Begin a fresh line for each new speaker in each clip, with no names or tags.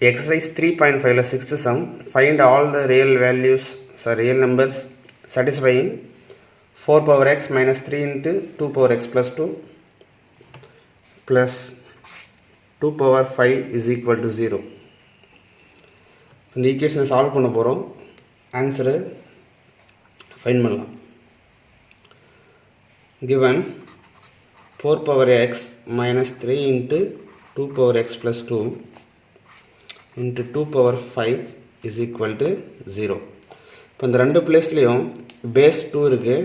Exercise 3.5 6th sum. Find all the real numbers satisfying 4 power x minus 3 into 2 power x plus 2 plus 2 power 5 is equal to 0. இந்த ஈக்குவேஷனை solve பண்ண போகிறோம். ஆன்சரை find பண்ணலாம். Given 4 power x minus 3 into 2 power x plus 2 into 2 power 5 is equal to 0. இப்போ இந்த ரெண்டு பிளேஸ்லேயும் base 2 இருக்குது,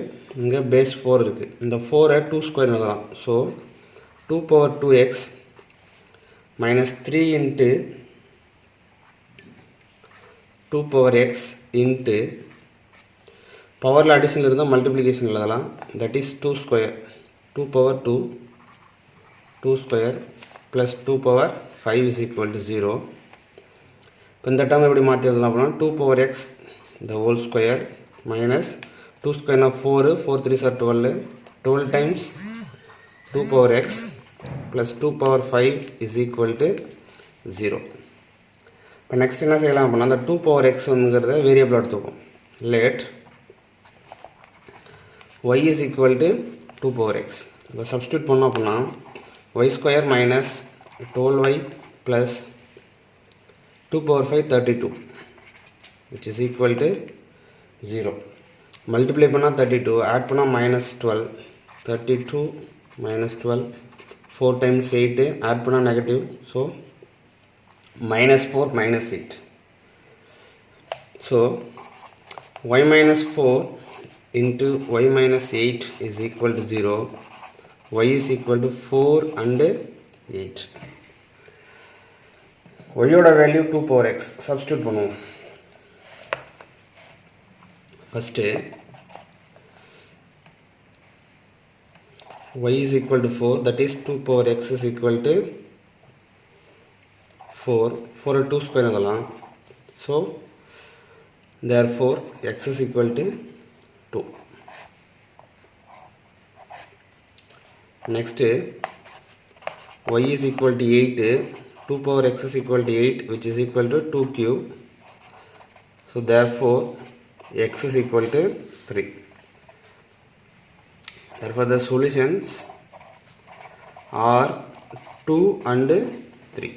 இங்கே பேஸ் 4 இருக்குது. இந்த 4ஐ 2 ஸ்கொயர் எழுதலாம். So 2 power 2x minus 3 into 2 power x into பவரில் அடிஷனில் இருந்தால் மல்டிப்ளிகேஷன் எழுதலாம். That is 2 square 2 power 2 square plus 2 power 5 is equal to 0. இப்போ இந்த டேர்ம் எப்படி மாற்றி எழுதலாம் அப்படின்னா 2 power x the whole square minus 2 square of 4 3 are 12 times 2 power x plus 2 power 5 is equal to 0. இப்போ நெக்ஸ்ட் என்ன செய்யலாம் அப்படின்னா அந்த 2 power x வந்துங்கிறத வேரியபிள் எடுத்துக்கும். let y is equal to 2 power x. இப்போ சப்ஸ்டியூட் பண்ணோம் அப்படின்னா y square minus 12y plus 2 power 5 32 which is equal to 0. Multiply பண்ணால் 32, ஆட் பண்ணால் minus 12, 32 minus 12 4 times 8, ஆட் பண்ணால் negative, so minus 4 minus 8. So y minus 4 into y minus 8 is equal to 0. Y is equal to 4 and 8. y ஓட value 2 power x substitute பண்ணுவோம். First y is equal to 4, that is 2 power x is equal to 4 2 square எழுதலாம். So therefore x is equal to 2. Next y is equal to 8, 2 power x is equal to 8 which is equal to 2 cube. So therefore x is equal to 3. Therefore the solutions are 2 and 3.